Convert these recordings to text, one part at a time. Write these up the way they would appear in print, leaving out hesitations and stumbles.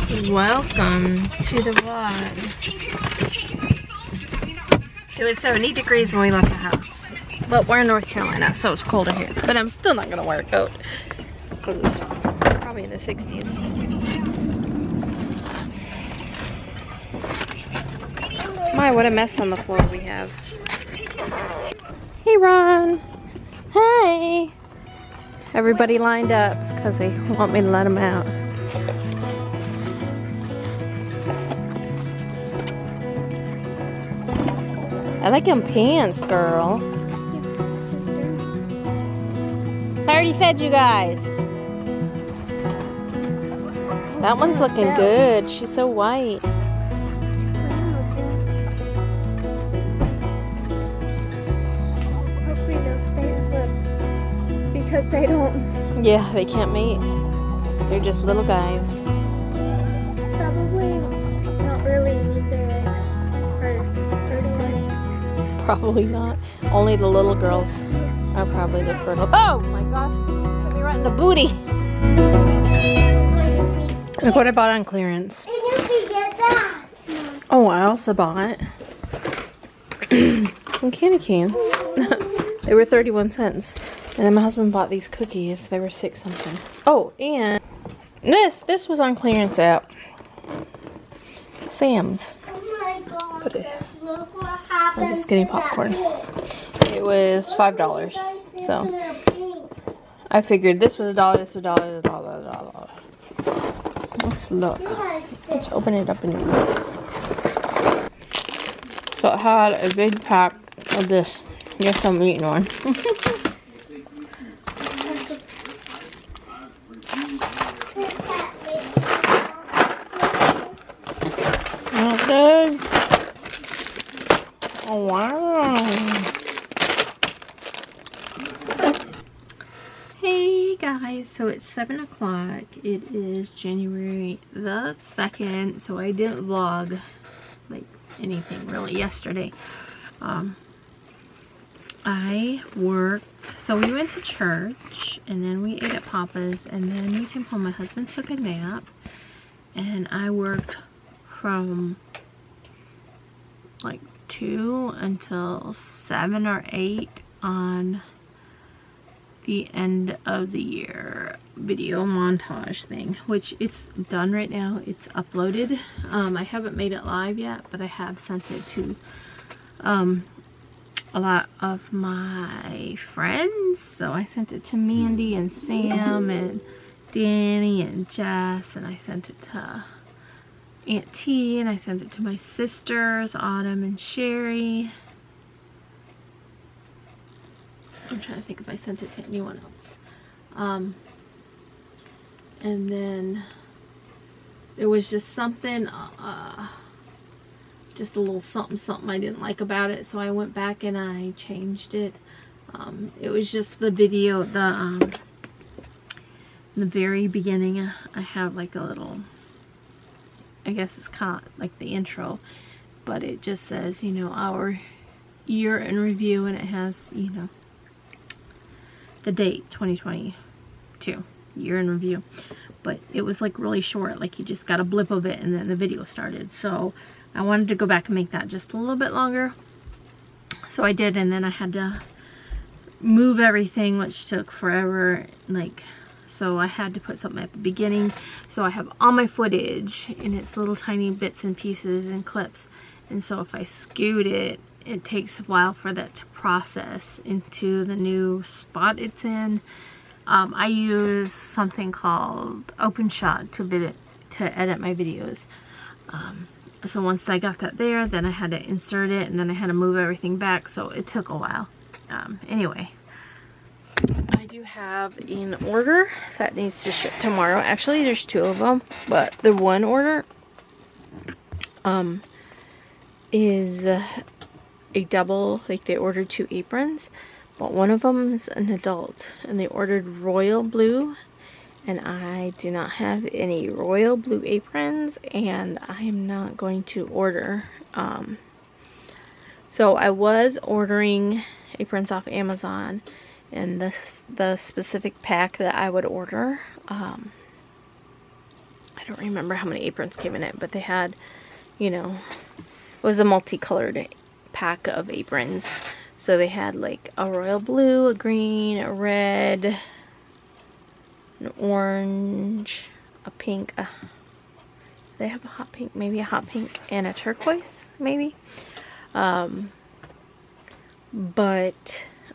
Welcome to the vlog. It was 70 degrees when we left the house, but we're in North Carolina, so it's colder here. But I'm still not gonna wear a coat because it's probably in the 60s. My, what a mess on the floor we have. Hey, Ron. Hey. Everybody lined up because they want me to let them out. I like them pants, girl. I already fed you guys. That one's looking good. She's so white. Hopefully they'll stay put because they don't. Yeah, they can't mate. They're just little guys. Probably not really need their eggs for 31. Probably not. Only the little girls are probably the fertile. Oh my gosh! Hit me right in the booty. Look what I bought on clearance. Oh, I also bought some candy canes. They were 31 cents. And then my husband bought these cookies. They were 6 something. Oh, and this was on clearance at Sam's. Oh my god. But Look what I happened. was just getting popcorn. It was $5. So I figured this was $1, this was $1, this was $1. Let's look. Let's open it up and look. So it had a big pack of this. Yes, I'm eating one. Good. Oh wow. Hey guys, so it's 7 o'clock. It is January the 2nd, so I didn't vlog like anything really yesterday. I worked, so we went to church and then we ate at Papa's and then we came home. My husband took a nap and I worked from like 2 until 7 or 8 on the end of the year video montage thing, which it's done right now. It's uploaded. I haven't made it live yet, but I have sent it to a lot of my friends. So I sent it to Mandy and Sam and Danny and Jess, and I sent it to Aunt T, and I sent it to my sisters, Autumn and Sherry. I'm trying to think if I sent it to anyone else. And then there was just something, just a little something I didn't like about it, so I went back and I changed it. It was just the video, in the very beginning, I have like a little, I guess it's kind of like the intro, but it just says, you know, our year in review, and it has, you know, the date 2022 year in review. But it was like really short, like you just got a blip of it and then the video started. So I wanted to go back and make that just a little bit longer, so I did. And then I had to move everything, which took forever, like, so I had to put something at the beginning. So I have all my footage in its little tiny bits and pieces and clips, and so if I scoot it, it takes a while for that to process into the new spot it's in. I use something called OpenShot to edit my videos. So once I got that there, then I had to insert it, and then I had to move everything back, so it took a while. Anyway, I do have an order that needs to ship tomorrow. Actually, there's 2 of them, but the one order is a double, like they ordered 2 aprons, but one of them is an adult, and they ordered royal blue, and I do not have any royal blue aprons, and I am not going to order. So I was ordering aprons off Amazon, and the specific pack that I would order, I don't remember how many aprons came in it, but they had, you know, it was a multicolored pack of aprons. So they had like a royal blue, a green, a red, an orange, a pink, they have a hot pink, maybe a hot pink, and a turquoise, maybe. But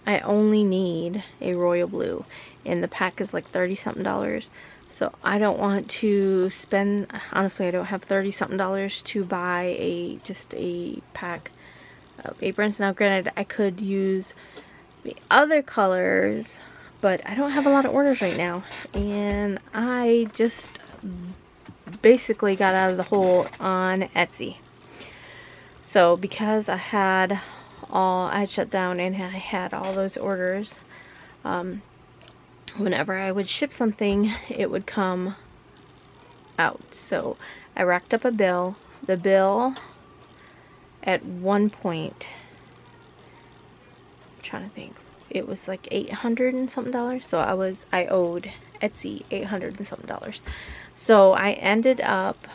I only need a royal blue, and the pack is like $30-something. So I don't want to spend, honestly, I don't have $30-something to buy just a pack of aprons. Now granted, I could use the other colors, but I don't have a lot of orders right now, and I just basically got out of the hole on Etsy. So because I had shut down and I had all those orders, whenever I would ship something, it would come out. So I racked up a bill. The bill at one point, I'm trying to think, it was like $800 and something. So I owed Etsy $800 and something. So I ended up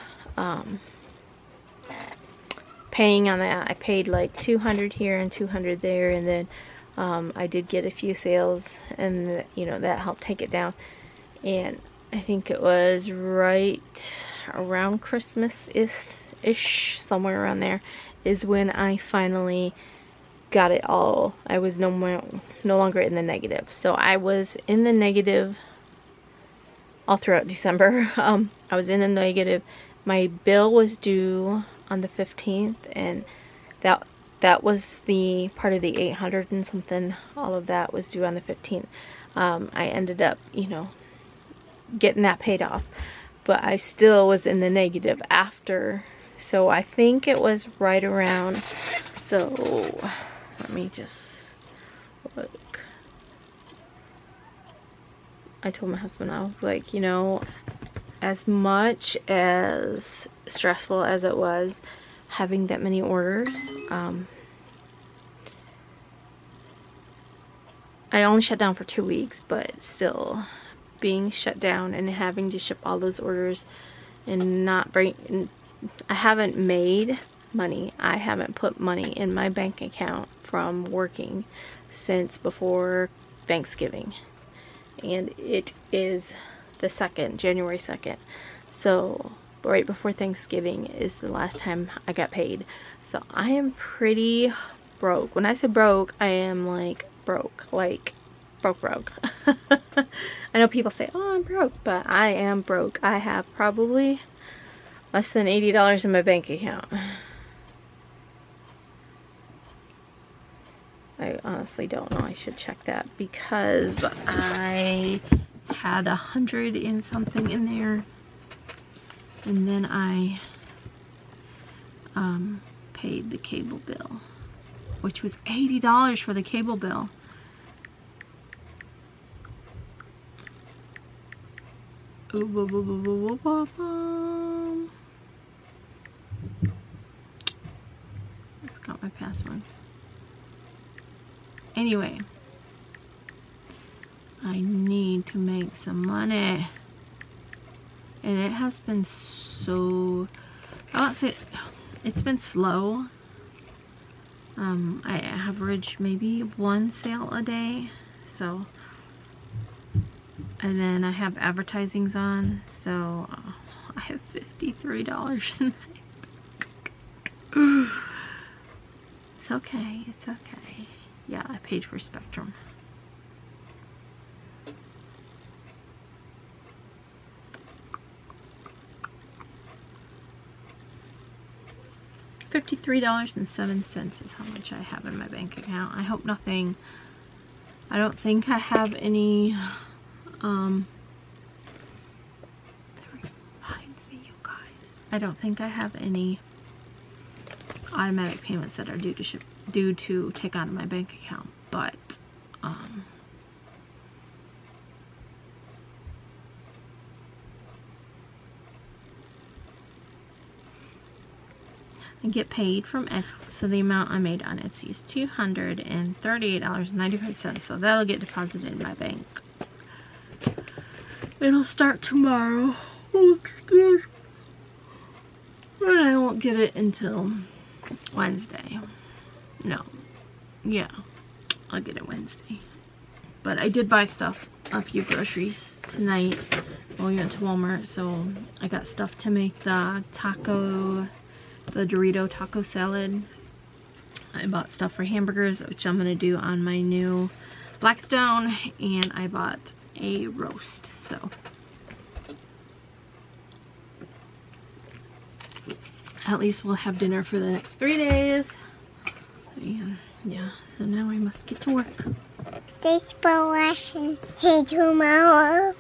paying on that. I paid like $200 here and $200 there, and then I did get a few sales, and you know, that helped take it down. And I think it was right around Christmas-ish, somewhere around there, is when I finally got it all. I was no longer in the negative. So I was in the negative all throughout December. I was in the negative. My bill was due on the 15th, and that was the part of the $800 and something. All of that was due on the 15th. I ended up, you know, getting that paid off, but I still was in the negative after. So I think it was right around, so let me just look. I told my husband, I was like, you know, as much as stressful as it was having that many orders, I only shut down for 2 weeks, but still being shut down and having to ship all those orders and not bring, I haven't made money. I haven't put money in my bank account from working since before Thanksgiving, and it is the 2nd, January 2nd. So right before Thanksgiving is the last time I got paid. So I am pretty broke. When I say broke, I am like broke, like broke. I know people say, oh, I'm broke, but I am broke. I have probably less than $80 in my bank account. I honestly don't know. I should check that, because I had 100 and something in there, and then I paid the cable bill, which was $80 for the cable bill. I forgot my password. Anyway, I need to make some money, and it has been so, I won't say it's been slow. I average maybe 1 sale a day, so, and then I have advertisings on, so I have $53 in my It's okay, it's okay. Yeah, I paid for Spectrum. $53.07 is how much I have in my bank account. I hope nothing, I don't think I have any, that reminds me, you guys. I don't think I have any automatic payments that are due to take out of my bank account, but I get paid from Etsy, so the amount I made on Etsy is $238.95, so that'll get deposited in my bank. It'll start tomorrow. Oh, excuse me. won't get it until Wednesday. No. Yeah. I'll get it Wednesday. But I did buy stuff, a few groceries tonight when we went to Walmart. So I got stuff to make the Dorito taco salad. I bought stuff for hamburgers, which I'm going to do on my new Blackstone. And I bought a roast. So at least we'll have dinner for the next 3 days. And yeah, so now I must get to work. Thanks for watching. See you tomorrow.